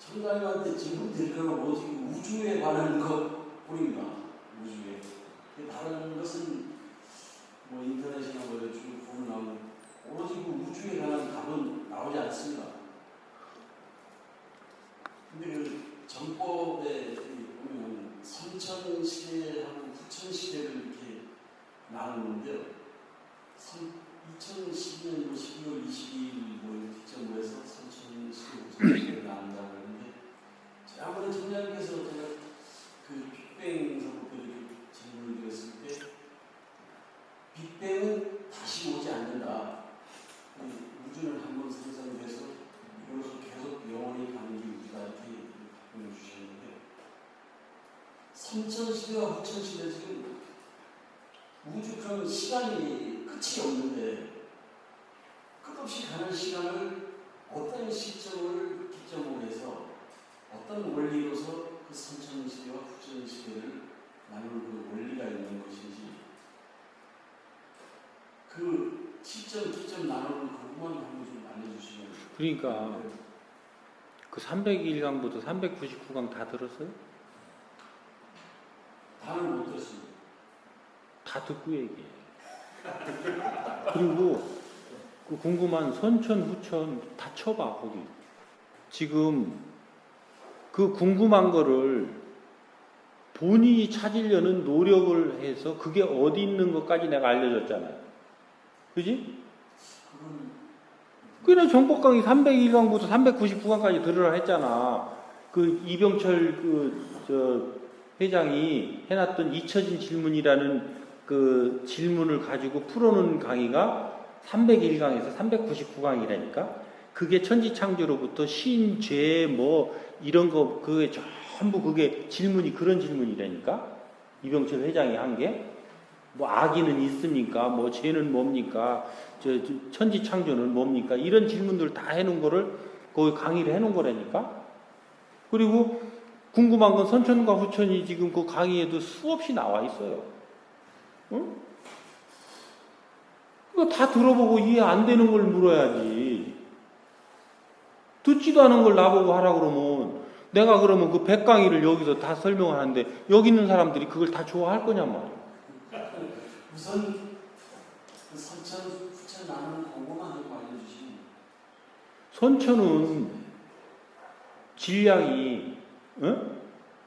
청장님한테 질문 드릴 거는 오직 우주에 관한 것뿐입니다. 우주에. 다른 것은 뭐 인터넷이나 뭐 쭉 보면 나오고 오로지 그 우주에 관한 답은 나오지 않습니다. 근데 그 정법에 보면 선천 시대하고 후천 시대를 이렇게 나누는데요. 2012년 12월 22일 뭐 기점으로 해서 선천 시대, 후천 시대를 나눈다고 하는데 지난번에 청장님께서 제가 그 빅뱅서부터 이렇게 질문을 드렸을 때 빅뱅은 다시 오지 않는다. 우주는 한번 생성돼서 이로써 계속 영원히 가는 게 우리가 이렇게 답변을 주셨는데 선천시대와 후천시대 지금 우주 그런 시간이 끝이 없는데 끝없이 가는 시간을 어떤 시점을 기점으로 해서 어떤 원리로서 그 선천시대와 후천시대를 나눌 그 원리가 있는 것인지 그 시점, 기점 나누는 그것만 한번 좀 알려주시면. 그러니까 그 301강부터 399강 다 들었어요? 다는 못 들었습니다. 다 듣고 얘기해. 그리고 그 궁금한 선천, 후천 다 쳐봐 거기. 지금 그 궁금한 거를 본인이 찾으려는 노력을 해서 그게 어디 있는 것까지 내가 알려줬잖아요. 그지? 그래 정법강의 301강부터 399강까지 들으라 했잖아. 그 이병철 회장이 해놨던 잊혀진 질문이라는 그 질문을 가지고 풀어놓은 강의가 301강에서 399강이라니까. 그게 천지창조로부터 신, 죄, 뭐 이런 거 그게 전부 그게 질문이 그런 질문이라니까. 이병철 회장이 한 게. 뭐 악인은 있습니까? 뭐 죄는 뭡니까? 천지창조는 뭡니까? 이런 질문들 다 해놓은 거를 거기 강의를 해놓은 거라니까. 그리고 궁금한 건 선천과 후천이 지금 그 강의에도 수없이 나와 있어요. 응? 그거 다 들어보고 이해 안 되는 걸 물어야지. 듣지도 않은 걸 나보고 하라 그러면 내가 그러면 그 100강의를 여기서 다 설명하는데 여기 있는 사람들이 그걸 다 좋아할 거냔 말이야. 우선 그 선천, 후천 나누는 방법만 좀 알려주시면. 선천은 질량이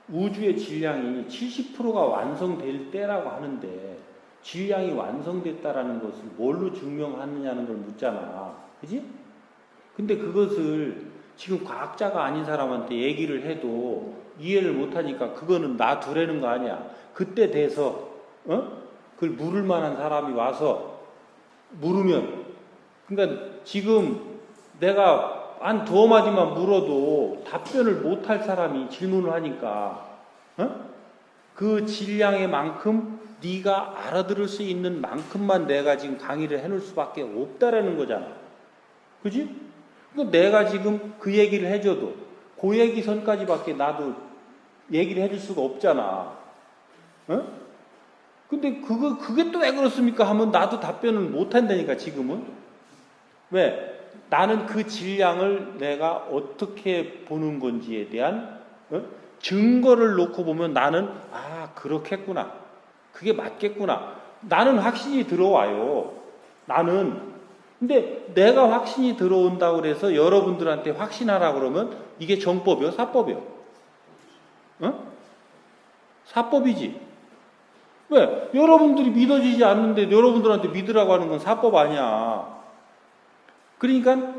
우주의 질량이 70%가 완성될 때라고 하는데 질량이 완성됐다라는 것을 뭘로 증명하느냐는 걸 묻잖아. 그지? 근데 그것을 지금 과학자가 아닌 사람한테 얘기를 해도 이해를 못하니까 그거는 놔두라는 거 아니야. 그때 돼서 그걸 물을 만한 사람이 와서 물으면, 그러니까 지금 내가 한 두어 마디만 물어도 답변을 못할 사람이 질문을 하니까 그 질량의 만큼 네가 알아들을 수 있는 만큼만 내가 지금 강의를 해놓을 수밖에 없다라는 거잖아. 그지? 그러니까 내가 지금 그 얘기를 해줘도 그 얘기 선까지밖에 나도 얘기를 해줄 수가 없잖아. 근데 그게 또 왜 그렇습니까? 하면 나도 답변을 못 한다니까, 지금은. 왜? 나는 그 질량을 내가 어떻게 보는 건지에 대한 증거를 놓고 보면 나는, 아, 그렇겠구나. 그게 맞겠구나. 나는 확신이 들어와요. 나는. 근데 내가 확신이 들어온다고 그래서 여러분들한테 확신하라 그러면 이게 정법이요? 사법이요? 사법이지. 왜? 여러분들이 믿어지지 않는데 여러분들한테 믿으라고 하는 건 사법 아니야. 그러니까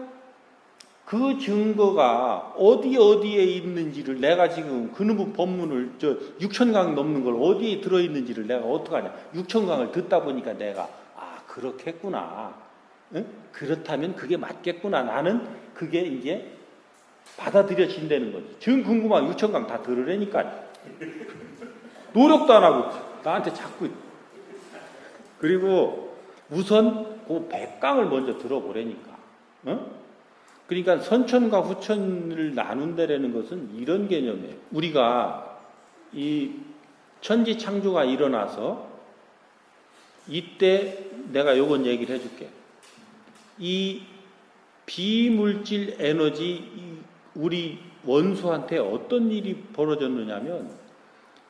그 증거가 어디에 있는지를 내가 지금 그 법문을 6,000강 넘는 걸 어디에 들어있는지를 내가 어떡하냐. 6,000강을 듣다 보니까 내가 그렇겠구나. 응? 그렇다면 그게 맞겠구나. 나는 그게 이제 받아들여진다는 거지. 지금 궁금한 6,000강 다 들으라니까. 노력도 안 하고 나한테 자꾸. 그리고 우선 그 100강을 먼저 들어보라니까. 그러니까 선천과 후천을 나눈다라는 것은 이런 개념이에요. 우리가 이 천지 창조가 일어나서 이때 내가 요건 얘기를 해줄게. 이 비물질 에너지, 우리 원소한테 어떤 일이 벌어졌느냐면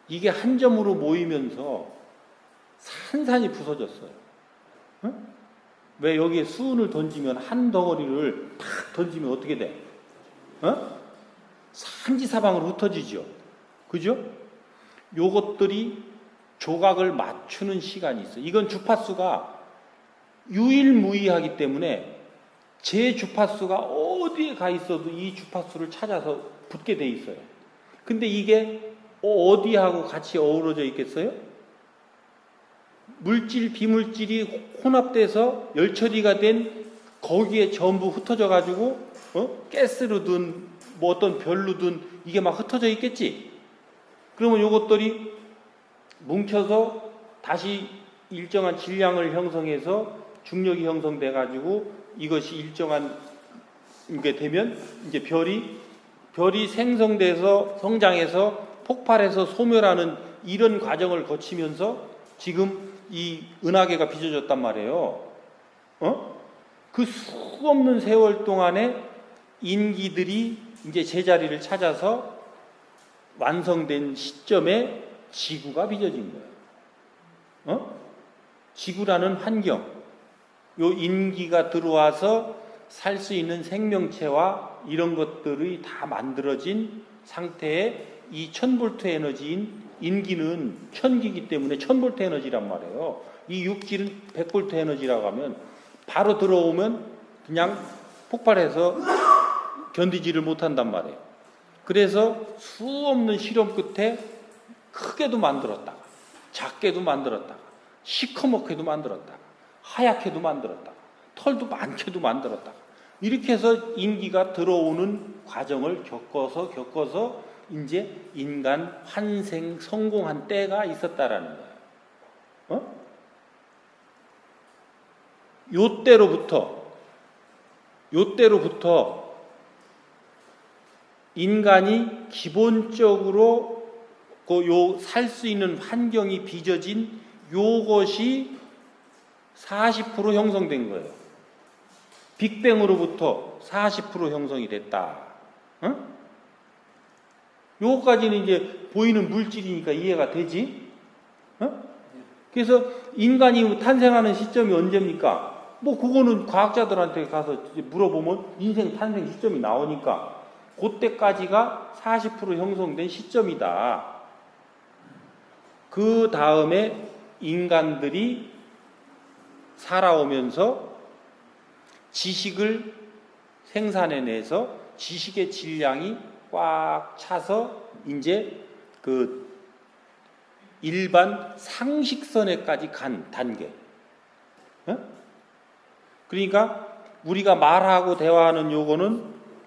이게 한 점으로 모이면서 산산이 부서졌어요. 응? 왜 여기에 수은을 던지면 한 덩어리를 탁 던지면 어떻게 돼? 산지사방으로 흩어지죠. 그죠? 요것들이 조각을 맞추는 시간이 있어요. 이건 주파수가 유일무이하기 때문에 제 주파수가 어디에 가 있어도 이 주파수를 찾아서 붙게 돼 있어요. 근데 이게 어디하고 같이 어우러져 있겠어요? 물질, 비물질이 혼합돼서 열처리가 된 거기에 전부 흩어져 가지고 가스로든 뭐 어떤 별로든 이게 막 흩어져 있겠지. 그러면 요것들이 뭉쳐서 다시 일정한 질량을 형성해서 중력이 형성돼 가지고 이것이 일정한 게 되면 이제 별이 생성돼서 성장해서 폭발해서 소멸하는 이런 과정을 거치면서 지금 이 은하계가 빚어졌단 말이에요. 그 수없는 세월 동안에 인기들이 이제 제자리를 찾아서 완성된 시점에 지구가 빚어진 거예요. 지구라는 환경, 요 인기가 들어와서 살 수 있는 생명체와 이런 것들이 다 만들어진 상태에 이 1000V 에너지인 인기는 천기이기 때문에 1000V 에너지란 말이에요. 이 육질은 100V 에너지라고 하면 바로 들어오면 그냥 폭발해서 견디지를 못한단 말이에요. 그래서 수없는 실험 끝에 크게도 만들었다가 작게도 만들었다가 시커멓게도 만들었다가 하얗게도 만들었다가 털도 많게도 만들었다가 이렇게 해서 인기가 들어오는 과정을 겪어서 이제 인간 환생 성공한 때가 있었다라는 거예요. 요때로부터 인간이 기본적으로 살 수 있는 환경이 빚어진 요것이 40% 형성된 거예요. 빅뱅으로부터 40% 형성이 됐다. 요거까지는 이제 보이는 물질이니까 이해가 되지? 그래서 인간이 탄생하는 시점이 언제입니까? 뭐 그거는 과학자들한테 가서 물어보면 인생 탄생 시점이 나오니까 그때까지가 40% 형성된 시점이다. 그 다음에 인간들이 살아오면서 지식을 생산해내서 지식의 질량이 꽉 차서 이제 그 일반 상식선에까지 간 단계. 그러니까 우리가 말하고 대화하는 요거는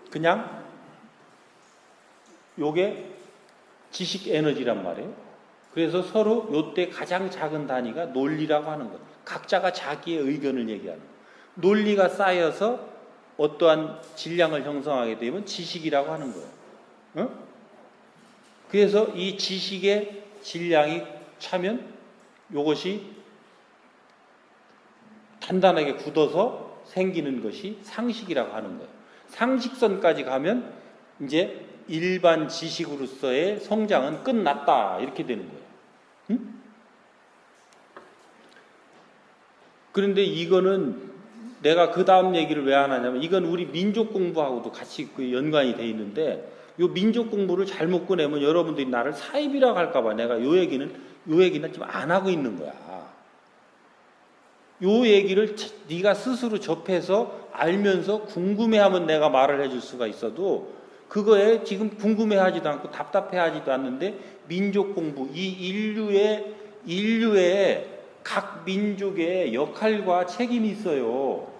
그냥 요게 지식 에너지란 말이에요. 그래서 서로 요때 가장 작은 단위가 논리라고 하는 거예요. 각자가 자기의 의견을 얘기하는 거예요. 논리가 쌓여서 어떠한 질량을 형성하게 되면 지식이라고 하는 거예요. 그래서 이 지식의 질량이 차면 이것이 단단하게 굳어서 생기는 것이 상식이라고 하는 거예요. 상식선까지 가면 이제 일반 지식으로서의 성장은 끝났다 이렇게 되는 거예요. 그런데 이거는 내가 그 다음 얘기를 왜 안 하냐면 이건 우리 민족 공부하고도 같이 연관이 돼 있는데 요 민족 공부를 잘못 꺼내면 여러분들이 나를 사입이라고 할까봐 내가 요 얘기는 좀 안 하고 있는 거야. 요 얘기를 네가 스스로 접해서 알면서 궁금해하면 내가 말을 해줄 수가 있어도 그거에 지금 궁금해하지도 않고 답답해하지도 않는데 민족 공부, 이 인류의 각 민족의 역할과 책임이 있어요.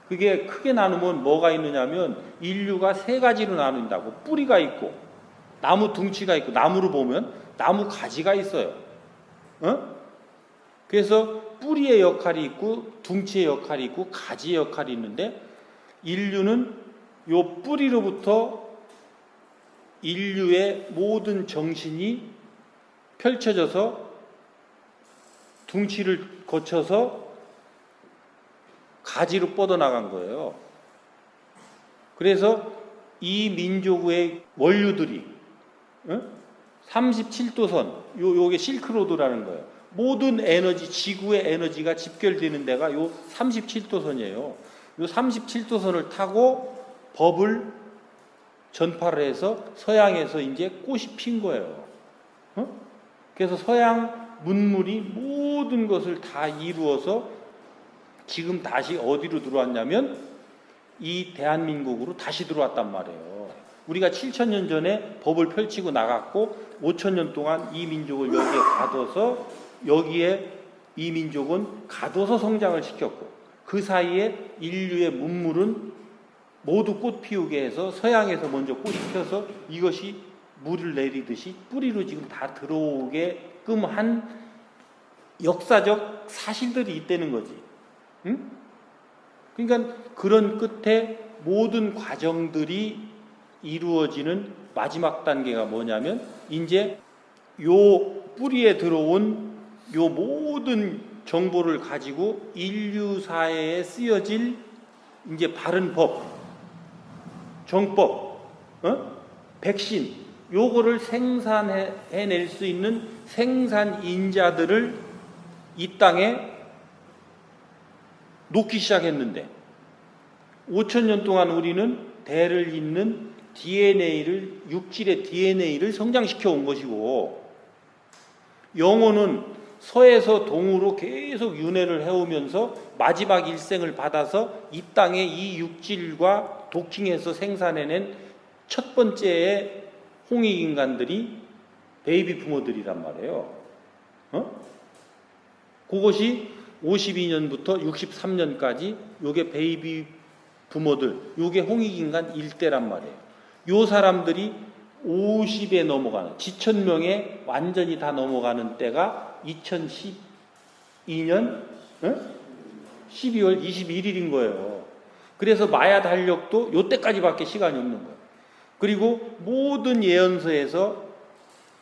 그게 크게 나누면 뭐가 있느냐면 인류가 세 가지로 나눈다고. 뿌리가 있고 나무 둥치가 있고 나무로 보면 나무 가지가 있어요. 그래서 뿌리의 역할이 있고 둥치의 역할이 있고 가지의 역할이 있는데 인류는 요 뿌리로부터 인류의 모든 정신이 펼쳐져서 둥치를 거쳐서 가지로 뻗어나간 거예요. 그래서 이 민족의 원류들이 37도선 요게 실크로드라는 거예요. 모든 에너지, 지구의 에너지가 집결되는 데가 요 37도선이에요. 요 37도선을 타고 법을 전파를 해서 서양에서 이제 꽃이 핀 거예요. 그래서 서양 문물이 모든 것을 다 이루어서 지금 다시 어디로 들어왔냐면 이 대한민국으로 다시 들어왔단 말이에요. 우리가 7,000년 전에 법을 펼치고 나갔고 5,000년 동안 이 민족을 여기에 가둬서 여기에 이 민족은 가둬서 성장을 시켰고 그 사이에 인류의 문물은 모두 꽃 피우게 해서 서양에서 먼저 꽃이 펴서 이것이 물을 내리듯이 뿌리로 지금 다 들어오게끔 한 역사적 사실들이 있다는 거지. 응? 그러니까 그런 끝에 모든 과정들이 이루어지는 마지막 단계가 뭐냐면 이제 요 뿌리에 들어온 요 모든 정보를 가지고 인류 사회에 쓰여질 이제 바른 법, 정법, 백신 요거를 생산해낼 수 있는 생산인자들을 이 땅에 놓기 시작했는데 5,000년 동안 우리는 대를 잇는 DNA를 육질의 DNA를 성장시켜 온 것이고 영혼은 서에서 동으로 계속 윤회를 해오면서 마지막 일생을 받아서 이 땅에 이 육질과 도킹해서 생산해낸 첫 번째의 홍익인간들이 베이비 부모들이란 말이에요. 그것이 52년부터 63년까지 요게 베이비 부모들, 요게 홍익인간 일대란 말이에요. 요 사람들이 50에 넘어가는, 지천명에 완전히 다 넘어가는 때가 2012년 12월 21일인 거예요. 그래서 마야 달력도 요 때까지밖에 시간이 없는 거예요. 그리고 모든 예언서에서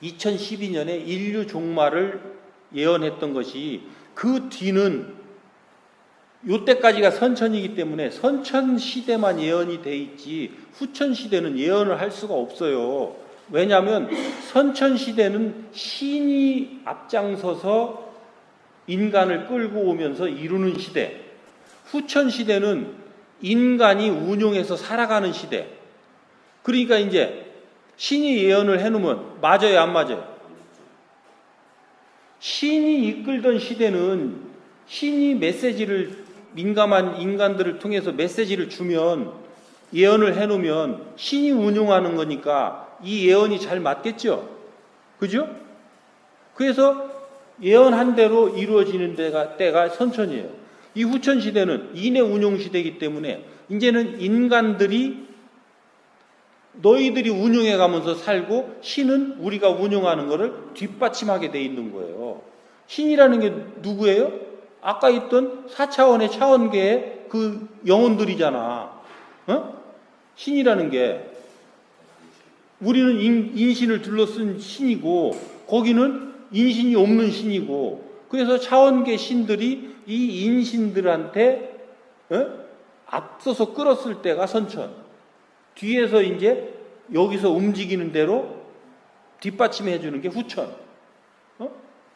2012년에 인류 종말을 예언했던 것이 그 뒤는 요때까지가 선천이기 때문에 선천 시대만 예언이 돼 있지 후천 시대는 예언을 할 수가 없어요. 왜냐하면 선천 시대는 신이 앞장서서 인간을 끌고 오면서 이루는 시대, 후천 시대는 인간이 운용해서 살아가는 시대. 그러니까 이제 신이 예언을 해놓으면 맞아요, 안 맞아요? 신이 이끌던 시대는 신이 메시지를 민감한 인간들을 통해서 메시지를 주면 예언을 해놓으면 신이 운용하는 거니까 이 예언이 잘 맞겠죠? 그죠? 그래서 예언한 대로 이루어지는 때가 선천이에요. 이 후천 시대는 인의 운용 시대이기 때문에 이제는 인간들이 너희들이 운용해 가면서 살고 신은 우리가 운용하는 것을 뒷받침하게 돼 있는 거예요. 신이라는 게 누구예요? 아까 있던 4차원의 차원계의 그 영혼들이잖아. 신이라는 게 우리는 인신을 둘러쓴 신이고 거기는 인신이 없는 신이고 그래서 차원계 신들이 이 인신들한테 앞서서 끌었을 때가 선천, 뒤에서 이제 여기서 움직이는 대로 뒷받침해 주는 게 후천.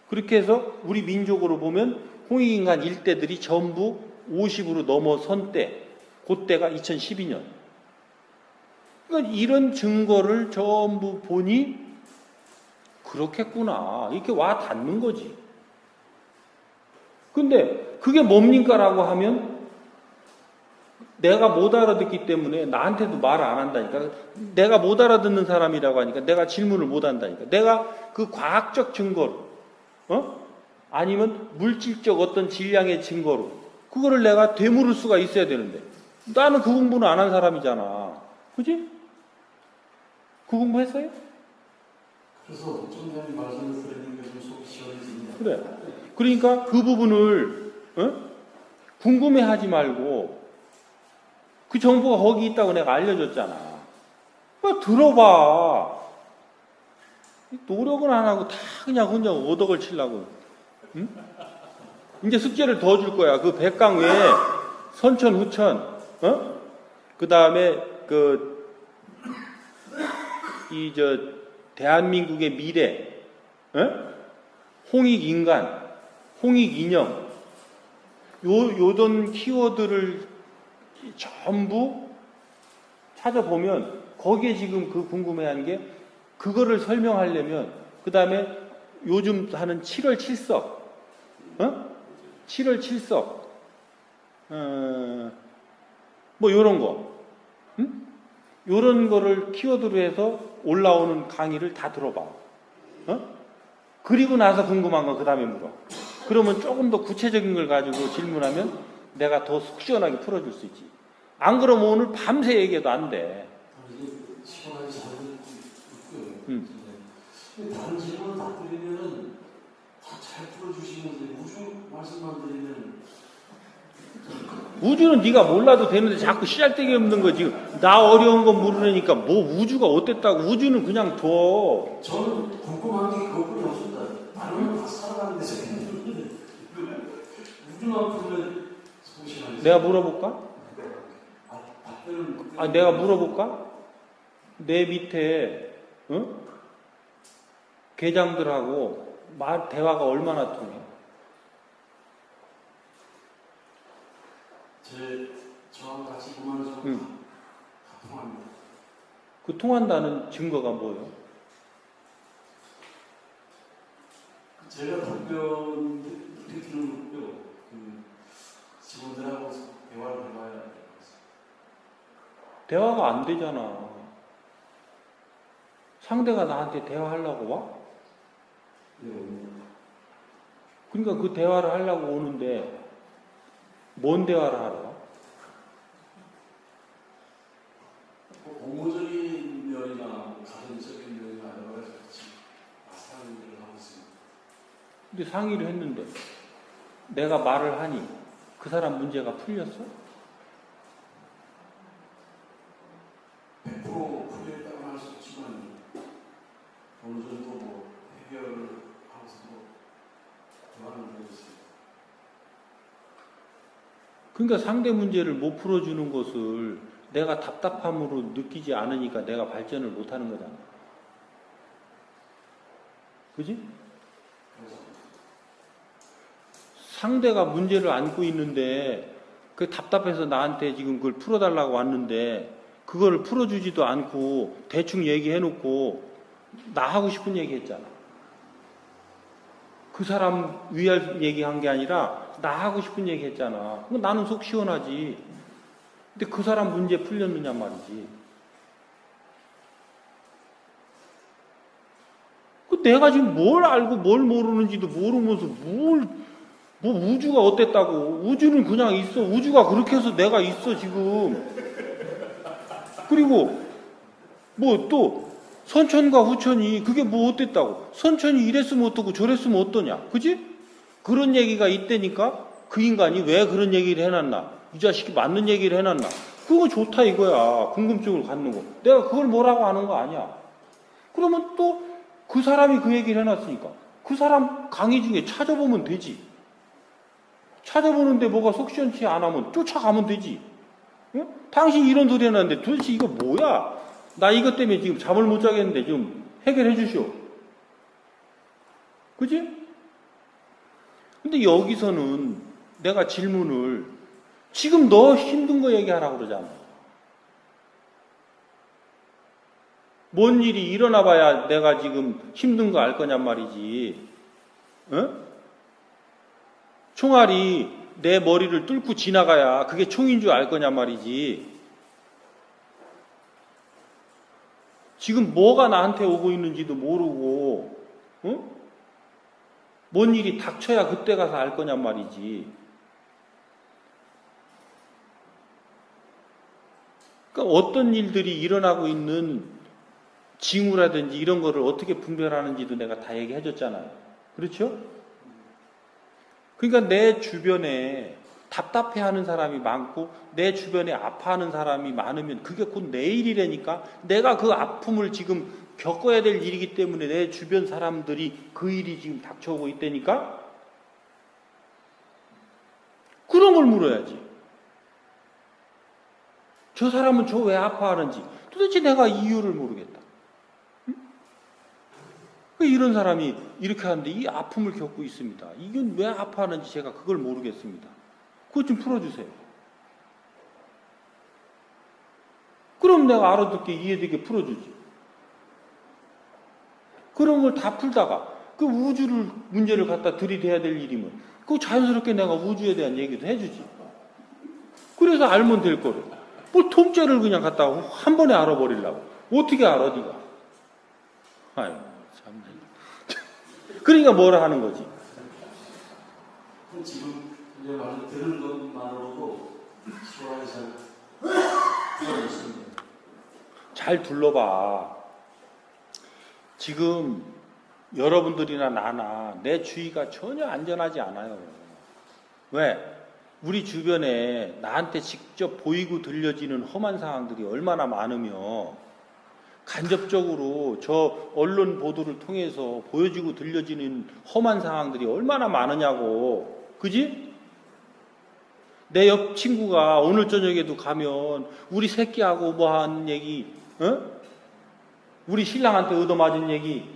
그렇게 해서 우리 민족으로 보면 홍익인간 일대들이 전부 50으로 넘어선 때, 그때가 2012년. 그러니까 이런 증거를 전부 보니 그렇겠구나 이렇게 와 닿는 거지. 근데 그게 뭡니까라고 하면 내가 못 알아듣기 때문에 나한테도 말을 안 한다니까. 내가 못 알아듣는 사람이라고 하니까 내가 질문을 못 한다니까. 내가 그 과학적 증거로 아니면 물질적 어떤 질량의 증거로 그거를 내가 되물을 수가 있어야 되는데 나는 그 공부는 안 한 사람이잖아. 그지? 그 공부했어요? 그래서 청장님 말씀을 들으니까 좀 속이 시원해집니다. 그래. 그러니까 그 부분을 궁금해하지 말고 그 정보가 거기 있다고 내가 알려줬잖아. 들어봐. 노력은 안 하고 다 그냥 혼자 오덕을 치려고. 응? 이제 숙제를 더 줄 거야. 그 백강 외에 선천, 후천, 그 다음에 그 이 대한민국의 미래, 홍익 인간, 홍익 이념, 요런 키워드를 전부 찾아보면 거기에 지금 그 궁금해하는 게 그거를 설명하려면 그 다음에 요즘 하는 7월 7석, 7월 7석, 뭐 요런 거, 요런 거를 키워드로 해서 올라오는 강의를 다 들어봐. 그리고 나서 궁금한 거 그 다음에 물어. 그러면 조금 더 구체적인 걸 가지고 질문하면 내가 더 속 시원하게 풀어줄 수 있지. 안 그러면 오늘 밤새 얘기해도 안 돼. 시원하게 잘 듣고요. 근데 다른 질문 다 드리면은 다 잘 풀어주시는데 우주 말씀만 드리면 우주는 네가 몰라도 되는데 자꾸 씨알데기 없는 거 지금 나 어려운 거 물으니까 뭐 우주가 어땠다고. 우주는 그냥 둬. 저는 궁금한 게 그것뿐이 없습니다. 다른 건 다 살아가는데 우주만 풀면 소신하게. 내가 물어볼까? 답변은 내가 물어볼까? 내 밑에 계장들하고 대화가 얼마나 통해? 저랑 같이 보면서 다 통합니다. 그 통한다는 증거가 뭐예요? 제가 답변 드리는 거요. 그 직원들하고 대화를 해봐야 될 것 같습니다. 대화가 안 되잖아. 상대가 나한테 대화하려고 와? 네, 그러니까 그 대화를 하려고 오는데 뭔 대화를 하러 와? 공모적인 면이나 가정적인 면이나 여러 가지 같이 상의를 하고 있습니다. 근데 상의를 했는데 내가 말을 하니 그 사람 문제가 풀렸어? 100% 풀렸다고 할 수 없지만 어느 정도 뭐 해결을 하고서 대화를 하고 있습니다. 그러니까 상대 문제를 못 풀어주는 것을 내가 답답함으로 느끼지 않으니까 내가 발전을 못하는 거잖아. 그지? 상대가 문제를 안고 있는데 그 답답해서 나한테 지금 그걸 풀어달라고 왔는데 그거를 풀어주지도 않고 대충 얘기해놓고 나 하고 싶은 얘기 했잖아. 그 사람 위할 얘기한 게 아니라 나 하고 싶은 얘기 했잖아. 나는 속 시원하지. 근데 그 사람 문제 풀렸느냐 말이지. 내가 지금 뭘 알고 뭘 모르는지도 모르면서 뭐 우주가 어땠다고. 우주는 그냥 있어. 우주가 그렇게 해서 내가 있어 지금. 그리고 뭐 또 선천과 후천이 그게 뭐 어땠다고. 선천이 이랬으면 어떠고 저랬으면 어떠냐. 그지? 그런 얘기가 있다니까 그 인간이 왜 그런 얘기를 해놨나. 이 자식이 맞는 얘기를 해놨나. 그거 좋다 이거야. 궁금증을 갖는 거. 내가 그걸 뭐라고 하는 거 아니야. 그러면 또 그 사람이 그 얘기를 해놨으니까 그 사람 강의 중에 찾아보면 되지. 찾아보는데 뭐가 속 시원치 안 하면 쫓아가면 되지. 응? 당신 이런 소리 해놨는데 도대체 이거 뭐야? 나 이것 때문에 지금 잠을 못 자겠는데 좀 해결해 주시오. 그지? 근데 여기서는 내가 질문을 지금 너 힘든 거 얘기하라고 그러잖아. 뭔 일이 일어나 봐야 내가 지금 힘든 거 알 거냔 말이지. 응? 총알이 내 머리를 뚫고 지나가야 그게 총인 줄 알 거냔 말이지. 지금 뭐가 나한테 오고 있는지도 모르고, 응? 뭔 일이 닥쳐야 그때 가서 알 거냔 말이지. 그러니까 어떤 일들이 일어나고 있는 징후라든지 이런 거를 어떻게 분별하는지도 내가 다 얘기해 줬잖아요. 그렇죠? 그러니까 내 주변에 답답해하는 사람이 많고 내 주변에 아파하는 사람이 많으면 그게 곧 내 일이라니까. 내가 그 아픔을 지금 겪어야 될 일이기 때문에 내 주변 사람들이 그 일이 지금 닥쳐오고 있다니까. 그런 걸 물어야지. 저 사람은 저 왜 아파하는지 도대체 내가 이유를 모르겠다. 왜 이런 사람이 이렇게 하는데 이 아픔을 겪고 있습니다. 이건 왜 아파하는지 제가 그걸 모르겠습니다. 그것 좀 풀어주세요. 그럼 내가 알아듣게 이해되게 풀어주지. 그런 걸 다 풀다가 그 우주를 문제를 갖다 들이대야 될 일이면 그 자연스럽게 내가 우주에 대한 얘기도 해주지. 그래서 알면 될 거를 뭘 통째를 그냥 갖다가 한 번에 알아버리려고. 어떻게 알아 네가. 아유 참. 그러니까 뭐라 하는 거지. 지금 이제 말을 들은 것만으로도 시원하게 잘 들었습니다. 잘 둘러봐. 지금 여러분들이나 나나 내 주위가 전혀 안전하지 않아요. 왜? 우리 주변에 나한테 직접 보이고 들려지는 험한 상황들이 얼마나 많으며 간접적으로 저 언론 보도를 통해서 보여지고 들려지는 험한 상황들이 얼마나 많으냐고. 그지? 내 옆 친구가 오늘 저녁에도 가면 우리 새끼하고 뭐 한 얘기, 우리 신랑한테 얻어맞은 얘기,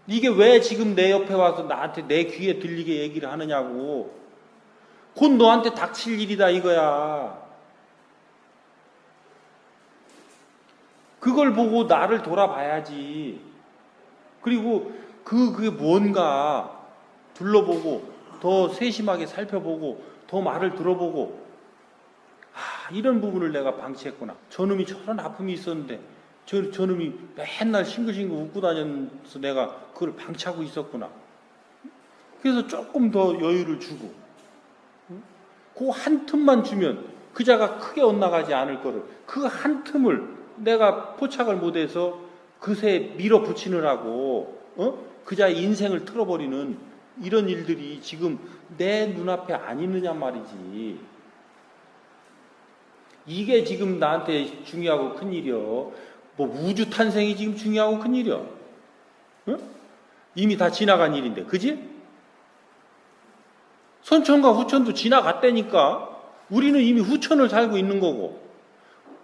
이게 왜 지금 내 옆에 와서 나한테 내 귀에 들리게 얘기를 하느냐고. 곧 너한테 닥칠 일이다 이거야. 그걸 보고 나를 돌아봐야지. 그리고 그게 뭔가 둘러보고 더 세심하게 살펴보고 더 말을 들어보고, 이런 부분을 내가 방치했구나. 저놈이 저런 아픔이 있었는데 저놈이 맨날 싱글싱글 웃고 다니면서 내가 그걸 방치하고 있었구나. 그래서 조금 더 여유를 주고, 그 한 틈만 주면 그자가 크게 엇나가지 않을 거를 그 한 틈을 내가 포착을 못해서 그새 밀어붙이느라고 그자의 인생을 틀어버리는 이런 일들이 지금 내 눈앞에 안 있느냐 말이지. 이게 지금 나한테 중요하고 큰일이요. 뭐 우주 탄생이 지금 중요하고 큰일이요. 이미 다 지나간 일인데, 그지? 선천과 후천도 지나갔다니까. 우리는 이미 후천을 살고 있는 거고.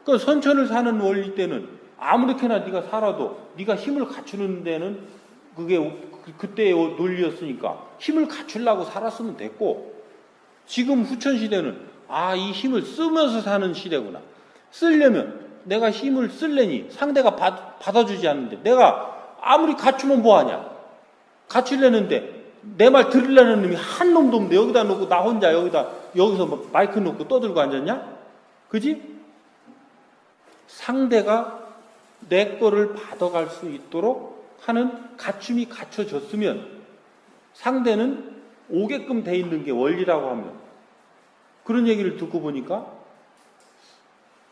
그러니까 선천을 사는 원리 때는 아무렇게나 네가 살아도 네가 힘을 갖추는 데는 그게 그때의 논리였으니까 힘을 갖추려고 살았으면 됐고, 지금 후천 시대는 이 힘을 쓰면서 사는 시대구나. 쓰려면 내가 힘을 쓸래니 상대가 받아주지 않는데 내가 아무리 갖추면 뭐하냐. 갖추려는데 내 말 들으려는 놈이 한 놈도 없는데 여기다 놓고 나 혼자 여기서 마이크 놓고 떠들고 앉았냐? 그지? 상대가 내 거를 받아갈 수 있도록 하는 갖춤이 갖춰졌으면 상대는 오게끔 돼 있는 게 원리라고 하면, 그런 얘기를 듣고 보니까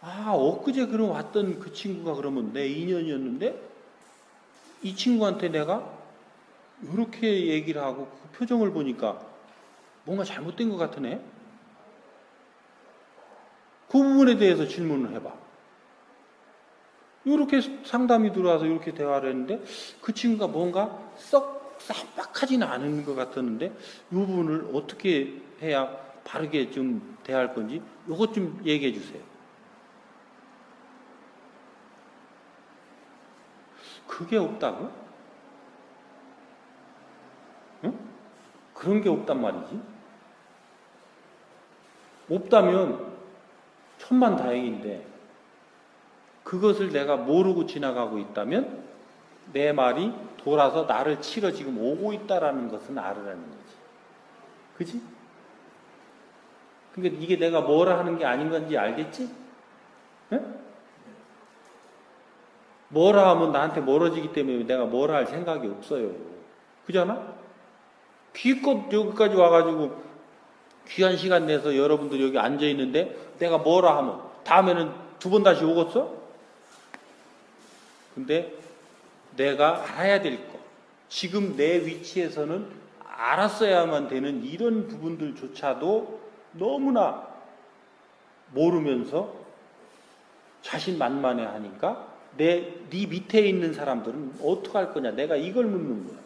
엊그제 그럼 왔던 그 친구가 그러면 내 인연이었는데 이 친구한테 내가 이렇게 얘기를 하고 그 표정을 보니까 뭔가 잘못된 것 같으네. 그 부분에 대해서 질문을 해봐. 이렇게 상담이 들어와서 이렇게 대화를 했는데 그 친구가 뭔가 썩 쌈박하지는 않은 것 같았는데 이 부분을 어떻게 해야 바르게 좀 대할 건지 이것 좀 얘기해 주세요. 그게 없다고? 응? 그런 게 없단 말이지. 없다면 천만다행인데 그것을 내가 모르고 지나가고 있다면 내 말이 돌아서 나를 치러 지금 오고 있다라는 것은 알으라는 거지. 그지? 그러니까 이게 내가 뭐라 하는 게 아닌 건지 알겠지? 응? 뭐라 하면 나한테 멀어지기 때문에 내가 뭐라 할 생각이 없어요. 그잖아? 기껏 여기까지 와가지고 귀한 시간 내서 여러분들 여기 앉아있는데 내가 뭐라 하면 다음에는 두 번 다시 오겠어? 근데 내가 알아야 될 거, 지금 내 위치에서는 알았어야만 되는 이런 부분들조차도 너무나 모르면서 자신만만해 하니까 네 밑에 있는 사람들은 어떡할 거냐, 내가 이걸 묻는 거야.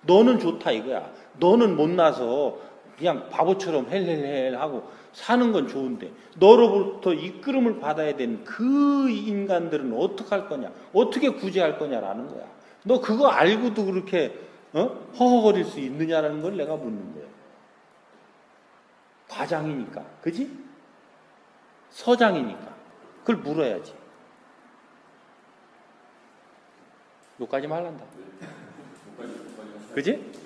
너는 좋다 이거야. 너는 못나서 그냥 바보처럼 헬헬헬 하고 사는 건 좋은데 너로부터 이끌음을 받아야 되는 그 인간들은 어떡할 거냐, 어떻게 구제할 거냐라는 거야. 너 그거 알고도 그렇게 허허거릴 수 있느냐라는 걸 내가 묻는 거예요. 과장이니까, 그지? 서장이니까 그걸 물어야지. 요까지만 할란다. 그지?